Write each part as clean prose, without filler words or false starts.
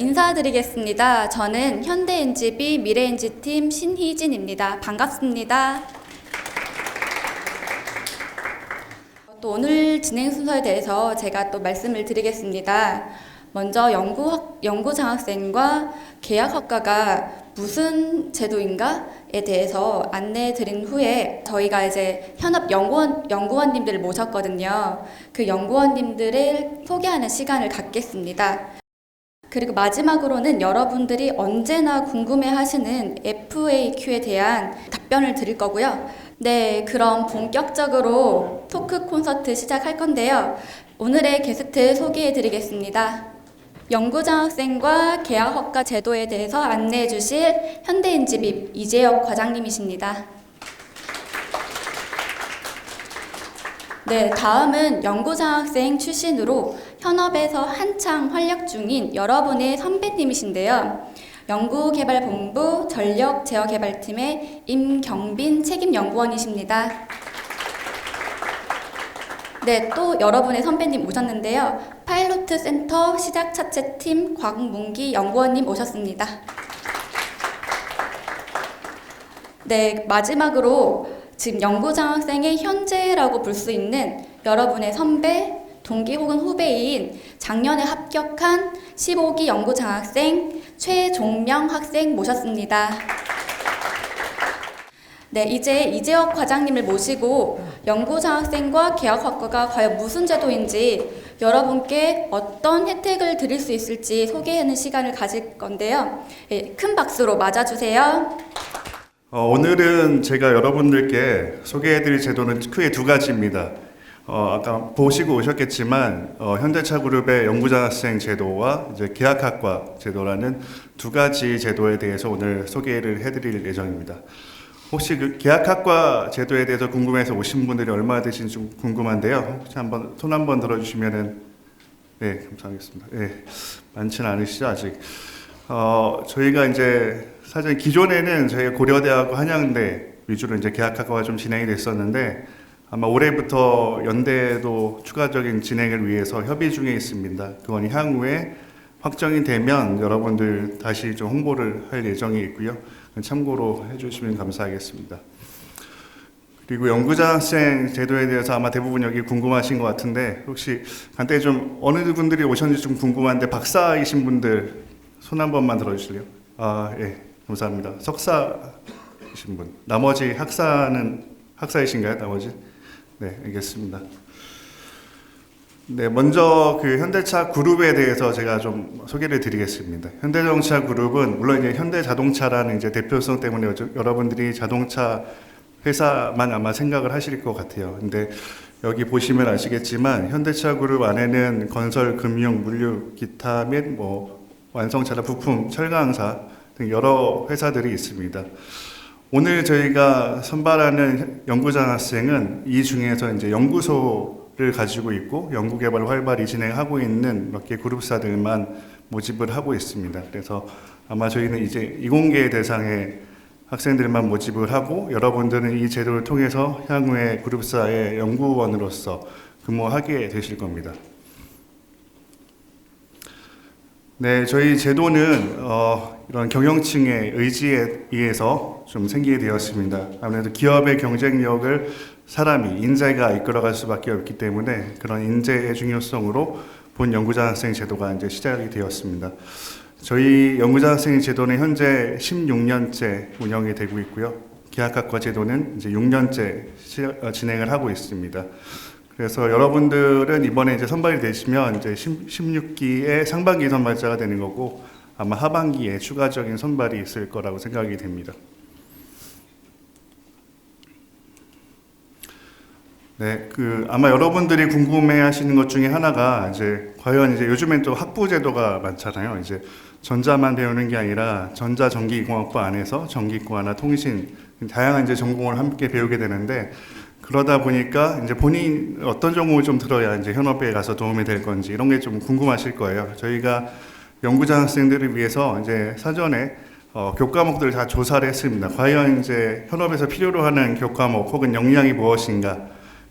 인사드리겠습니다. 저는 현대NGB 미래NG팀 신희진입니다. 반갑습니다. 또 오늘 진행 순서에 대해서 제가 또 말씀을 드리겠습니다. 먼저 연구장학생과 계약학과가 무슨 제도인가에 대해서 안내해 드린 후에 저희가 이제 현업 연구원님들을 모셨거든요. 그 연구원님들을 소개하는 시간을 갖겠습니다. 그리고 마지막으로는 여러분들이 언제나 궁금해하시는 FAQ에 대한 답변을 드릴 거고요. 네, 그럼 본격적으로 토크 콘서트 시작할 건데요. 오늘의 게스트 소개해 드리겠습니다. 연구장학생과 계약학과 제도에 대해서 안내해 주실 현대NGB 이재혁 과장님이십니다. 네, 다음은 연구장학생 출신으로 현업에서 한창 활약 중인 여러분의 선배님이신데요. 연구개발본부 전력제어개발팀의 임경빈 책임연구원이십니다. 네, 또 여러분의 선배님 오셨는데요. 파일로트 센터 시작차체팀 곽문기 연구원님 오셨습니다. 네, 마지막으로 지금 연구장학생의 현재라고 볼 수 있는 여러분의 선배, 동기 혹은 후배인 작년에 합격한 15기 연구장학생 최종명 학생 모셨습니다. 네, 이제 이재혁 과장님을 모시고 연구장학생과 계약학과가 과연 무슨 제도인지 여러분께 어떤 혜택을 드릴 수 있을지 소개하는 시간을 가질 건데요. 네, 큰 박수로 맞아주세요. 오늘은 제가 여러분들께 소개해드릴 제도는 크게 두 가지입니다. 아까 보시고 오셨겠지만 현대차그룹의 연구장학생 제도와 이제 계약학과 제도라는 두 가지 제도에 대해서 오늘 소개를 해드릴 예정입니다. 혹시 그 계약학과 제도에 대해서 궁금해서 오신 분들이 얼마나 되신지 좀 궁금한데요. 혹시 한번 손 한번 들어주시면은 네, 감사하겠습니다. 네, 많지는 않으시죠 아직. 저희가 이제 사실 기존에는 저희 고려대하고 한양대 위주로 이제 계약학과가 좀 진행이 됐었는데 아마 올해부터 연대도 추가적인 진행을 위해서 협의 중에 있습니다. 그건 향후에 확정이 되면 여러분들 다시 좀 홍보를 할 예정이 있고요. 참고로 해주시면 감사하겠습니다. 그리고 연구장학생 제도에 대해서 아마 대부분 여기 궁금하신 것 같은데 혹시 간단히 좀 어느 분들이 오셨는지 좀 궁금한데 박사이신 분들 손 한 번만 들어주실래요? 예, 감사합니다. 석사이신 분. 나머지 학사이신가요? 나머지? 네, 알겠습니다. 네, 먼저 그 현대차 그룹에 대해서 제가 좀 소개를 드리겠습니다. 현대자동차 그룹은 물론 이제 현대자동차라는 이제 대표성 때문에 여러분들이 자동차 회사만 아마 생각을 하실 것 같아요. 근데 여기 보시면 아시겠지만 현대차 그룹 안에는 건설, 금융, 물류, 기타 및 뭐 완성차나 부품, 철강사 등 여러 회사들이 있습니다. 오늘 저희가 선발하는 연구장학생은 이 중에서 이제 연구소를 가지고 있고 연구개발을 활발히 진행하고 있는 몇 개 그룹사들만 모집을 하고 있습니다. 그래서 아마 저희는 이제 이공계 대상의 학생들만 모집을 하고 여러분들은 이 제도를 통해서 향후에 그룹사의 연구원으로서 근무하게 되실 겁니다. 네, 저희 제도는 이런 경영층의 의지에 의해서 좀 생기게 되었습니다. 아무래도 기업의 경쟁력을 사람이, 인재가 이끌어갈 수밖에 없기 때문에 그런 인재의 중요성으로 본 연구장학생 제도가 이제 시작이 되었습니다. 저희 연구장학생 제도는 현재 16년째 운영이 되고 있고요. 계약학과 제도는 이제 6년째 진행을 하고 있습니다. 그래서 여러분들은 이번에 이제 선발이 되시면 이제 16기의 상반기 선발자가 되는 거고 아마 하반기에 추가적인 선발이 있을 거라고 생각이 됩니다. 네, 아마 여러분들이 궁금해하시는 것 중에 하나가 이제 과연 이제 요즘엔 또 학부 제도가 많잖아요. 이제 전자만 배우는 게 아니라 전자전기공학부 안에서 전기과나 통신 다양한 이제 전공을 함께 배우게 되는데. 그러다 보니까 이제 본인 어떤 전공을 좀 들어야 이제 현업에 가서 도움이 될 건지 이런 게 좀 궁금하실 거예요. 저희가 연구장학생들을 위해서 이제 사전에 교과목들을 다 조사를 했습니다. 과연 이제 현업에서 필요로 하는 교과목 혹은 역량이 무엇인가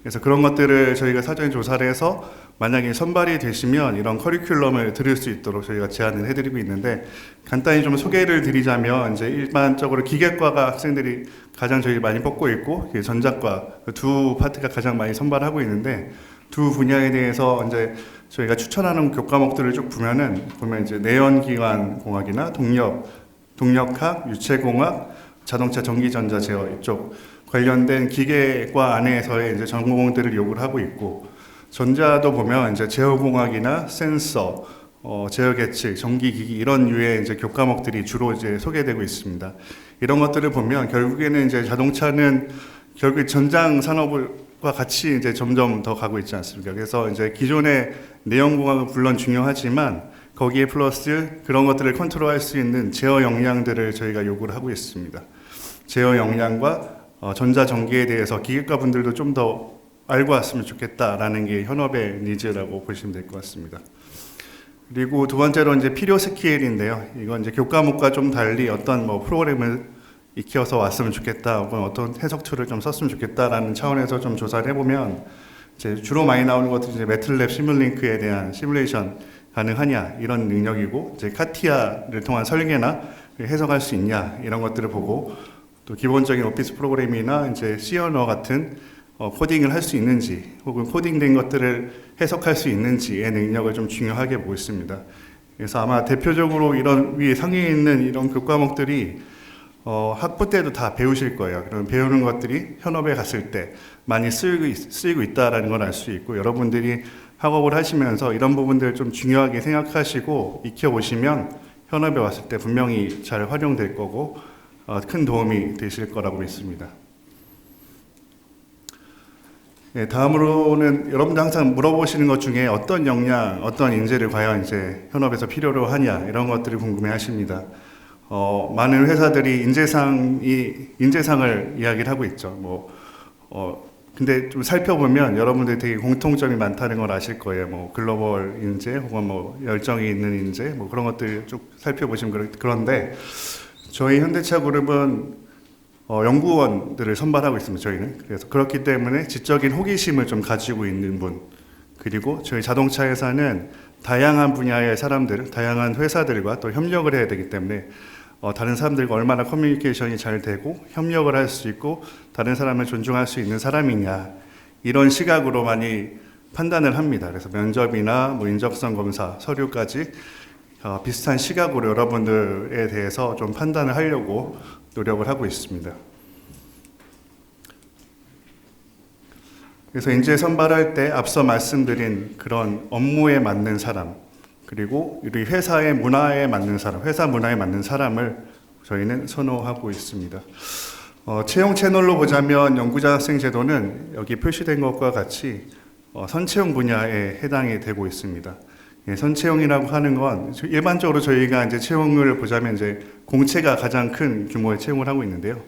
그래서 그런 것들을 저희가 사전에 조사를 해서 만약에 선발이 되시면 이런 커리큘럼을 들을 수 있도록 저희가 제안을 해드리고 있는데, 간단히 좀 소개를 드리자면 이제 일반적으로 기계과가 학생들이 가장 저희 많이 뽑고 있고 전자과 두 파트가 가장 많이 선발하고 있는데, 두 분야에 대해서 이제 저희가 추천하는 교과목들을 쭉 보면 이제 내연기관공학이나 동력학, 유체공학, 자동차, 전기전자, 제어 이쪽 관련된 기계과 안에서의 이제 전공들을 요구를 하고 있고, 전자도 보면 이제 제어공학이나 센서, 제어 계측, 전기기기 이런 류의 이제 교과목들이 주로 이제 소개되고 있습니다. 이런 것들을 보면 결국에는 이제 자동차는 결국 전장 산업과 같이 이제 점점 더 가고 있지 않습니까? 그래서 이제 기존의 내연공학은 물론 중요하지만 거기에 플러스 그런 것들을 컨트롤할 수 있는 제어 역량들을 저희가 요구를 하고 있습니다. 제어 역량과 전자전기에 대해서 기계과 분들도 좀 더 알고 왔으면 좋겠다라는 게 현업의 니즈라고 보시면 될 것 같습니다. 그리고 두 번째로 이제 필요 스킬인데요. 이건 이제 교과목과 좀 달리 어떤 프로그램을 익혀서 왔으면 좋겠다, 혹은 어떤 해석 툴을 좀 썼으면 좋겠다라는 차원에서 좀 조사를 해보면 이제 주로 많이 나오는 것들이 이제 매틀랩 시뮬링크에 대한 시뮬레이션 가능하냐 이런 능력이고, 이제 카티아를 통한 설계나 해석할 수 있냐 이런 것들을 보고, 또 기본적인 오피스 프로그램이나 이제 C 언어 같은 코딩을 할 수 있는지, 혹은 코딩된 것들을 해석할 수 있는지의 능력을 좀 중요하게 보고 있습니다. 그래서 아마 대표적으로 이런 위에 상위에 있는 이런 교과목들이 학부 때도 다 배우실 거예요. 그럼 배우는 것들이 현업에 갔을 때 많이 쓰이고 있다라는 걸 알 수 있고, 여러분들이 학업을 하시면서 이런 부분들을 좀 중요하게 생각하시고 익혀보시면 현업에 왔을 때 분명히 잘 활용될 거고 큰 도움이 되실 거라고 믿습니다. 네, 다음으로는 여러분들 항상 물어보시는 것 중에 어떤 역량, 어떤 인재를 과연 이제 현업에서 필요로 하냐 이런 것들을 궁금해하십니다. 많은 회사들이 인재상을 이야기를 하고 있죠. 근데 좀 살펴보면 여러분들이 되게 공통점이 많다는 걸 아실 거예요. 글로벌 인재, 혹은 열정이 있는 인재, 그런 것들 쭉 살펴보시면 그런데 저희 현대차 그룹은 연구원들을 선발하고 있습니다. 저희는. 그래서 그렇기 때문에 지적인 호기심을 좀 가지고 있는 분, 그리고 저희 자동차 회사는 다양한 분야의 사람들, 다양한 회사들과 또 협력을 해야 되기 때문에 다른 사람들과 얼마나 커뮤니케이션이 잘 되고 협력을 할 수 있고 다른 사람을 존중할 수 있는 사람이냐 이런 시각으로 많이 판단을 합니다. 그래서 면접이나 인적성 검사, 서류까지 비슷한 시각으로 여러분들에 대해서 좀 판단을 하려고 노력을 하고 있습니다. 그래서 인재 선발할 때 앞서 말씀드린 그런 업무에 맞는 사람, 그리고 우리 회사의 문화에 맞는 사람, 회사 문화에 맞는 사람을 저희는 선호하고 있습니다. 채용 채널로 보자면 연구자학생 제도는 여기 표시된 것과 같이 선채용 분야에 해당이 되고 있습니다. 선채용이라고 하는 건 일반적으로 저희가 이제 채용을 보자면 이제 공채가 가장 큰 규모의 채용을 하고 있는데요.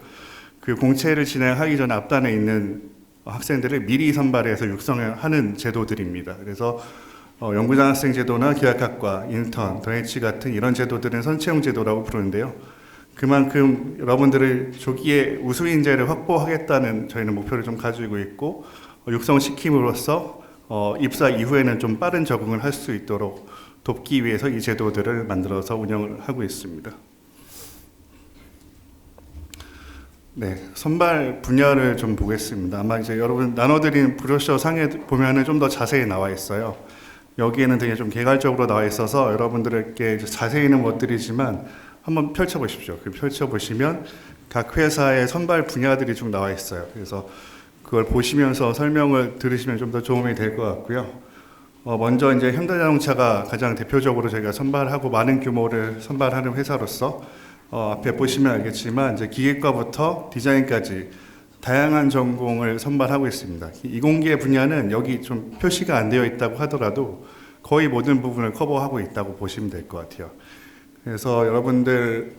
그 공채를 진행하기 전에 앞단에 있는 학생들을 미리 선발해서 육성하는 제도들입니다. 그래서 연구장학생 제도나 기획학과, 인턴, 더해치 같은 이런 제도들은 선채용 제도라고 부르는데요. 그만큼 여러분들을 조기에 우수 인재를 확보하겠다는 저희는 목표를 좀 가지고 있고, 육성시킴으로써 입사 이후에는 좀 빠른 적응을 할 수 있도록 돕기 위해서 이 제도들을 만들어서 운영을 하고 있습니다. 네, 선발 분야를 좀 보겠습니다. 아마 이제 여러분 나눠드린 브로셔 상에 보면은 좀 더 자세히 나와 있어요. 여기에는 되게 좀 개괄적으로 나와 있어서 여러분들에게 자세히는 못 드리지만 한번 펼쳐보십시오. 펼쳐보시면 각 회사의 선발 분야들이 좀 나와 있어요. 그래서 그걸 보시면서 설명을 들으시면 좀 더 도움이 될 것 같고요. 먼저 이제 현대자동차가 가장 대표적으로 저희가 선발하고 많은 규모를 선발하는 회사로서 앞에 보시면 알겠지만 이제 기계과부터 디자인까지 다양한 전공을 선발하고 있습니다. 이공계 분야는 여기 좀 표시가 안 되어 있다고 하더라도 거의 모든 부분을 커버하고 있다고 보시면 될 것 같아요. 그래서 여러분들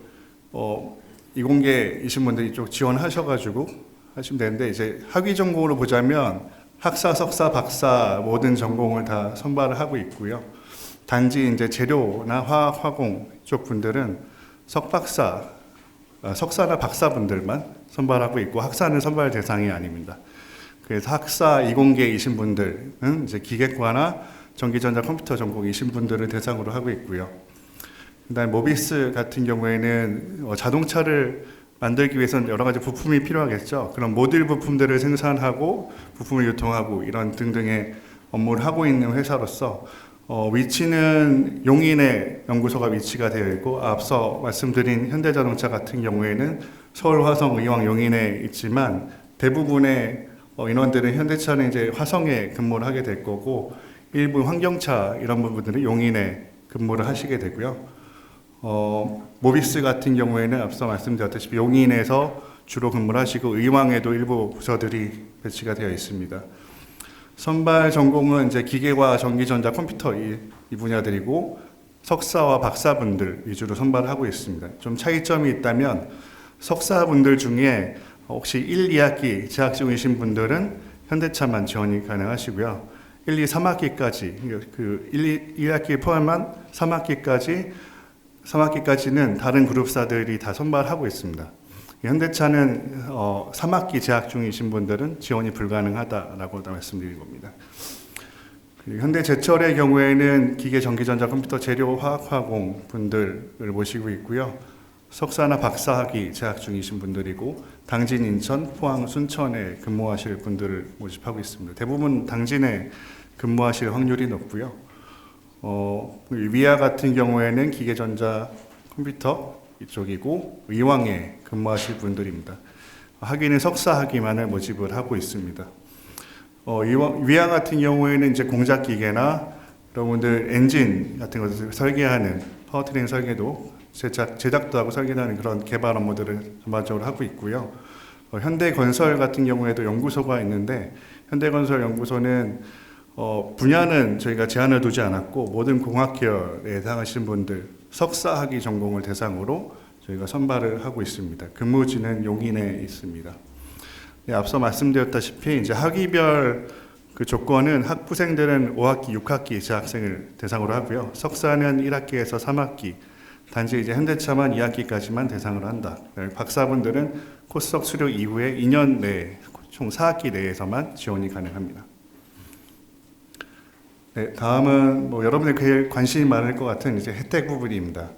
이공계이신 분들 이쪽 지원하셔가지고 하시면 되는데, 이제 학위 전공으로 보자면 학사, 석사, 박사 모든 전공을 다 선발을 하고 있고요. 단지 이제 재료나 화학, 화공 쪽 분들은 석사나 박사 분들만 선발하고 있고 학사는 선발 대상이 아닙니다. 그래서 학사 이공계이신 분들은 이제 기계과나 전기전자 컴퓨터 전공이신 분들을 대상으로 하고 있고요. 그다음에 모비스 같은 경우에는 자동차를 만들기 위해서는 여러 가지 부품이 필요하겠죠. 그런 모듈 부품들을 생산하고 부품을 유통하고 이런 등등의 업무를 하고 있는 회사로서 위치는 용인에 연구소가 위치가 되어 있고, 앞서 말씀드린 현대자동차 같은 경우에는 서울, 화성, 의왕, 용인에 있지만 대부분의 인원들은 현대차는 이제 화성에 근무를 하게 될 거고, 일부 환경차 이런 부분들은 용인에 근무를 하시게 되고요. 모비스 같은 경우에는 앞서 말씀드렸다시피 용인에서 주로 근무를 하시고 의왕에도 일부 부서들이 배치가 되어 있습니다. 선발 전공은 이제 기계과 전기전자 컴퓨터 이 분야들이고, 석사와 박사분들 위주로 선발을 하고 있습니다. 좀 차이점이 있다면 석사분들 중에 혹시 1, 2학기 재학 중이신 분들은 현대차만 지원이 가능하시고요. 1, 2, 3학기까지 그 1, 2학기 포함한 3학기까지는 다른 그룹사들이 다 선발하고 있습니다. 현대차는 3학기 재학 중이신 분들은 지원이 불가능하다라고 말씀드린 겁니다. 그리고 현대제철의 경우에는 기계, 전기전자, 컴퓨터, 재료, 화학화공 분들을 모시고 있고요. 석사나 박사학위 재학 중이신 분들이고, 당진, 인천, 포항, 순천에 근무하실 분들을 모집하고 있습니다. 대부분 당진에 근무하실 확률이 높고요. 위아 같은 경우에는 기계, 전자, 컴퓨터 이쪽이고, 의왕에 근무하실 분들입니다. 학위는 석사 학위만을 모집을 하고 있습니다. 위아 같은 경우에는 이제 공작 기계나 여러분들 엔진 같은 것을 설계하는 파워트레인 설계도 제작도 하고 설계도 하는 그런 개발 업무들을 전반적으로 하고 있고요. 현대건설 같은 경우에도 연구소가 있는데, 현대건설 연구소는 분야는 저희가 제한을 두지 않았고, 모든 공학계열에 해당하신 분들 석사학위 전공을 대상으로 저희가 선발을 하고 있습니다. 근무지는 용인에 있습니다. 네, 앞서 말씀드렸다시피 이제 학위별 그 조건은 학부생들은 5학기, 6학기 재학생을 대상으로 하고요. 석사는 1학기에서 3학기, 단지 이제 현대차만 2학기까지만 대상으로 한다. 박사분들은 코스석 수료 이후에 2년 내에 총 4학기 내에서만 지원이 가능합니다. 네, 다음은 여러분들 제일 관심이 많을 것 같은 이제 혜택 부분입니다.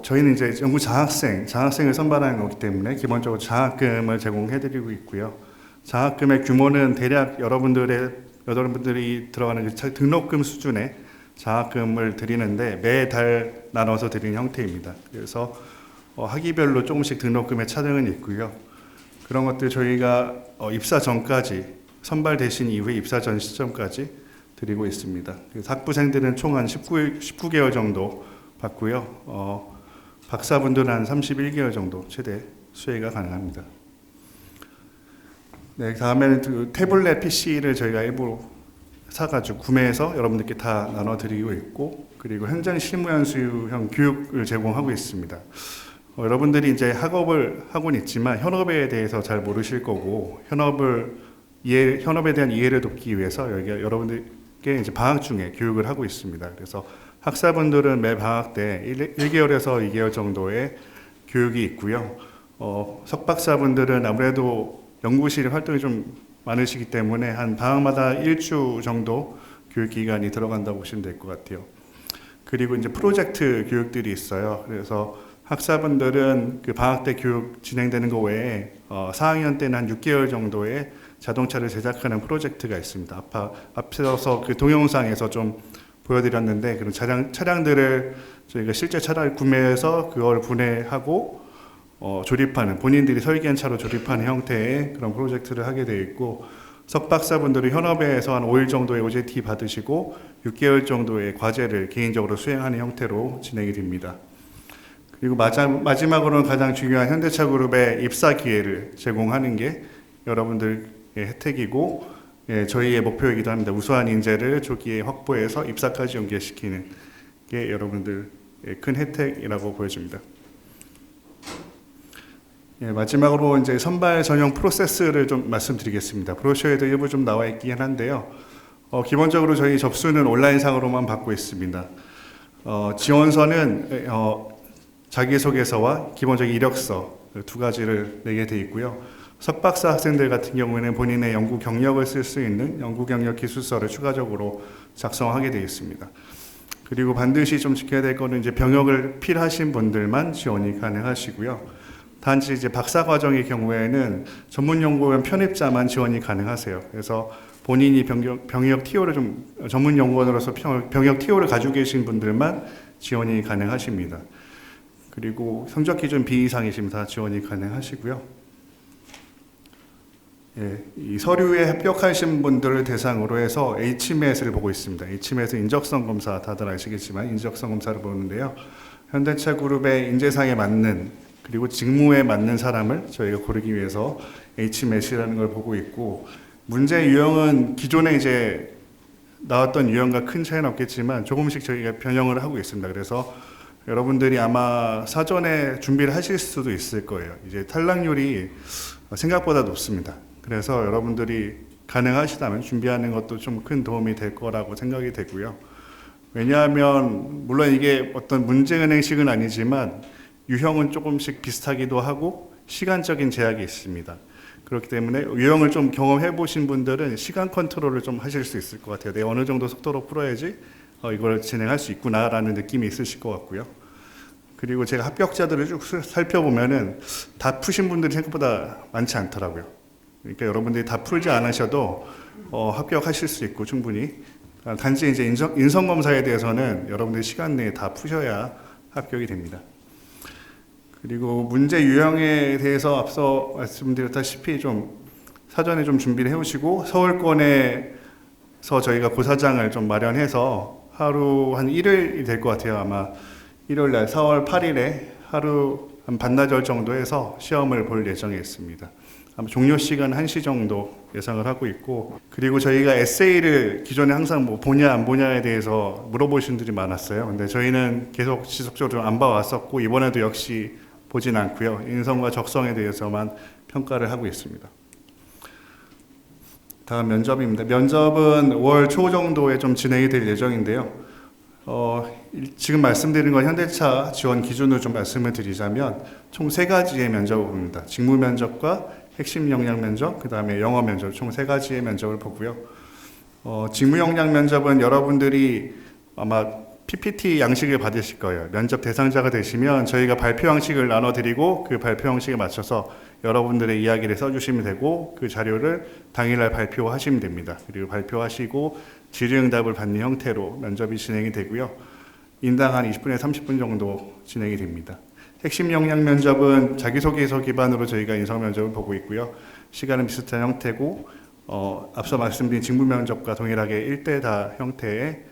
저희는 이제 연구 장학생을 선발하는 거기 때문에 기본적으로 장학금을 제공해드리고 있고요. 장학금의 규모는 대략 여러분들이 들어가는 등록금 수준의 장학금을 드리는데 매달 나눠서 드리는 형태입니다. 그래서 학기별로 조금씩 등록금의 차등은 있고요. 그런 것들 저희가 입사 전까지 선발되신 이후에 입사 전 시점까지 드리고 있습니다. 그래서 학부생들은 총 한 19개월 정도 받고요. 박사분들은 한 31개월 정도 최대 수혜가 가능합니다. 네, 다음에는 그 태블릿 PC를 저희가 일부 사가지고 구매해서 여러분들께 다 나눠드리고 있고, 그리고 현장 실무 연수형 교육을 제공하고 있습니다. 여러분들이 이제 학업을 하고는 있지만 현업에 대해서 잘 모르실 거고, 현업에 대한 이해를 돕기 위해서 여러분들께 이제 방학 중에 교육을 하고 있습니다. 그래서 학사분들은 매 방학 때 1개월에서 2개월 정도의 교육이 있고요. 석박사분들은 아무래도 연구실 활동이 좀 많으시기 때문에 한 방학마다 1주 정도 교육 기간이 들어간다고 보시면 될 것 같아요. 그리고 이제 프로젝트 교육들이 있어요. 그래서 학사분들은 그 방학 때 교육 진행되는 거 외에 4학년 때는 한 6개월 정도의 자동차를 제작하는 프로젝트가 있습니다. 앞서서 그 동영상에서 좀 보여드렸는데, 그런 차량들을 저희가 실제 차량을 구매해서 그걸 분해하고 조립하는, 본인들이 설계한 차로 조립하는 형태의 그런 프로젝트를 하게 되어 있고, 석박사분들은 현업에서 한 5일 정도의 OJT 받으시고 6개월 정도의 과제를 개인적으로 수행하는 형태로 진행이 됩니다. 그리고 마지막으로는 가장 중요한 현대차 그룹의 입사 기회를 제공하는 게 여러분들의 혜택이고, 저희의 목표이기도 합니다. 우수한 인재를 조기에 확보해서 입사까지 연계시키는 게 여러분들의 큰 혜택이라고 보여집니다. 마지막으로 이제 선발 전형 프로세스를 좀 말씀드리겠습니다. 브로셔에도 일부 좀 나와 있긴 한데요. 기본적으로 저희 접수는 온라인상으로만 받고 있습니다. 지원서는 자기소개서와 기본적인 이력서 두 가지를 내게 돼 있고요. 석박사 학생들 같은 경우에는 본인의 연구 경력을 쓸 수 있는 연구 경력 기술서를 추가적으로 작성하게 되어 있습니다. 그리고 반드시 좀 지켜야 될 거는 이제 병역을 필하신 분들만 지원이 가능하시고요. 단지 이제 박사 과정의 경우에는 전문 연구원 편입자만 지원이 가능하세요. 그래서 본인이 병역 TO를 좀 전문 연구원으로서 병역 TO를 가지고 계신 분들만 지원이 가능하십니다. 그리고 성적 기준 B 이상이시면 다 지원이 가능하시고요. 예, 이 서류에 합격하신 분들을 대상으로 해서 HMS를 보고 있습니다. HMS 인적성 검사 다들 아시겠지만 인적성 검사를 보는데요. 현대차 그룹의 인재상에 맞는 그리고 직무에 맞는 사람을 저희가 고르기 위해서 HMS라는 걸 보고 있고 문제 유형은 기존에 이제 나왔던 유형과 큰 차이는 없겠지만 조금씩 저희가 변형을 하고 있습니다. 그래서 여러분들이 아마 사전에 준비를 하실 수도 있을 거예요. 이제 탈락률이 생각보다 높습니다. 그래서 여러분들이 가능하시다면 준비하는 것도 좀 큰 도움이 될 거라고 생각이 되고요. 왜냐하면 물론 이게 어떤 문제은행식은 아니지만 유형은 조금씩 비슷하기도 하고 시간적인 제약이 있습니다. 그렇기 때문에 유형을 좀 경험해 보신 분들은 시간 컨트롤을 좀 하실 수 있을 것 같아요. 내가 어느 정도 속도로 풀어야지 이걸 진행할 수 있구나라는 느낌이 있으실 것 같고요. 그리고 제가 합격자들을 쭉 살펴보면은 다 푸신 분들이 생각보다 많지 않더라고요. 그러니까 여러분들이 다 풀지 않으셔도 합격하실 수 있고 충분히 단지 이제 인성 검사에 대해서는 여러분들이 시간 내에 다 푸셔야 합격이 됩니다. 그리고 문제 유형에 대해서 앞서 말씀드렸다시피 좀 사전에 좀 준비를 해오시고 서울권에서 저희가 고사장을 좀 마련해서 하루 한 1일이 될 것 같아요. 아마 1월 날 4월 8일에 하루 한 반나절 정도 해서 시험을 볼 예정에 있습니다. 아마 종료 시간 1시 정도 예상을 하고 있고 그리고 저희가 에세이를 기존에 항상 뭐 보냐 안 보냐에 대해서 물어보신 분들이 많았어요. 근데 저희는 계속 지속적으로 안 봐왔었고 이번에도 역시 보진 않고요. 인성과 적성에 대해서만 평가를 하고 있습니다. 다음 면접입니다. 면접은 5월 초 정도에 좀 진행이 될 예정인데요. 지금 말씀드린 건 현대차 지원 기준으로 좀 말씀을 드리자면 총 3가지의 면접을 봅니다. 직무 면접과 핵심 역량 면접, 그 다음에 영어 면접, 총 3가지의 면접을 보고요. 직무 역량 면접은 여러분들이 아마 PPT 양식을 받으실 거예요. 면접 대상자가 되시면 저희가 발표 형식을 나눠드리고 그 발표 형식에 맞춰서 여러분들의 이야기를 써주시면 되고 그 자료를 당일날 발표하시면 됩니다. 그리고 발표하시고 질의응답을 받는 형태로 면접이 진행이 되고요. 인당 한 20분에서 30분 정도 진행이 됩니다. 핵심 역량 면접은 자기소개서 기반으로 저희가 인성 면접을 보고 있고요. 시간은 비슷한 형태고 앞서 말씀드린 직무 면접과 동일하게 1대4 형태의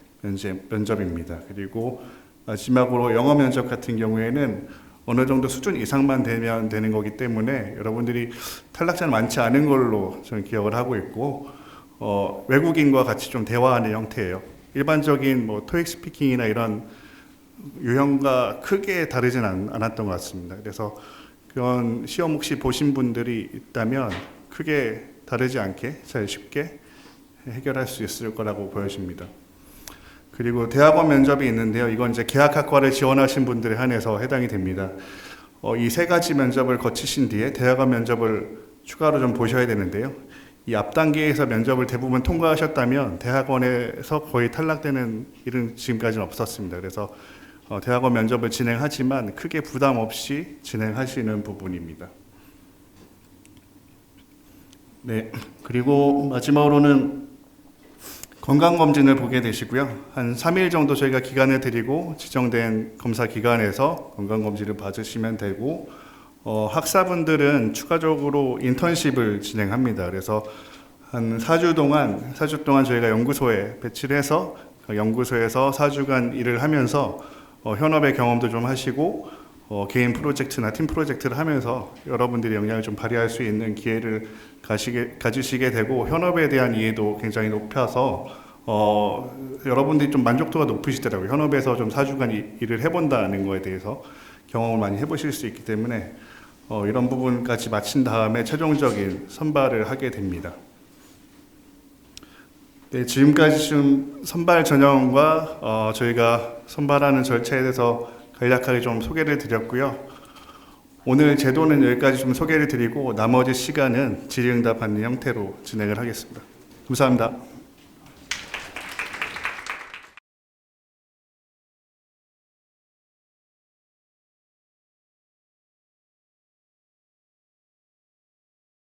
면접입니다. 그리고 마지막으로 영어 면접 같은 경우에는 어느 정도 수준 이상만 되면 되는 거기 때문에 여러분들이 탈락자는 많지 않은 걸로 저는 기억을 하고 있고 외국인과 같이 좀 대화하는 형태예요. 일반적인 뭐 토익 스피킹이나 이런 유형과 크게 다르진 않았던 것 같습니다. 그래서 그런 시험 혹시 보신 분들이 있다면 크게 다르지 않게 잘 쉽게 해결할 수 있을 거라고 보여집니다. 그리고 대학원 면접이 있는데요. 이건 이제 계약학과를 지원하신 분들에 한해서 해당이 됩니다. 이 3가지 면접을 거치신 뒤에 대학원 면접을 추가로 좀 보셔야 되는데요. 이 앞 단계에서 면접을 대부분 통과하셨다면 대학원에서 거의 탈락되는 일은 지금까지는 없었습니다. 그래서 대학원 면접을 진행하지만 크게 부담 없이 진행하시는 부분입니다. 네, 그리고 마지막으로는 건강검진을 보게 되시고요. 한 3일 정도 저희가 기간을 드리고 지정된 검사 기관에서 건강검진을 받으시면 되고 학사분들은 추가적으로 인턴십을 진행합니다. 그래서 한 4주 동안 저희가 연구소에 배치를 해서 연구소에서 4주간 일을 하면서 현업의 경험도 좀 하시고 개인 프로젝트나 팀 프로젝트를 하면서 여러분들이 역량을 좀 발휘할 수 있는 기회를 가지시게 되고 현업에 대한 이해도 굉장히 높아서 여러분들이 좀 만족도가 높으시더라고요. 현업에서 좀 4주간 일을 해본다는 거에 대해서 경험을 많이 해보실 수 있기 때문에 이런 부분까지 마친 다음에 최종적인 선발을 하게 됩니다. 네, 지금까지 좀 선발 전형과 저희가 선발하는 절차에 대해서 간략하게 좀 소개를 드렸고요. 오늘 제도는 여기까지 좀 소개를 드리고 나머지 시간은 질의응답하는 형태로 진행을 하겠습니다. 감사합니다.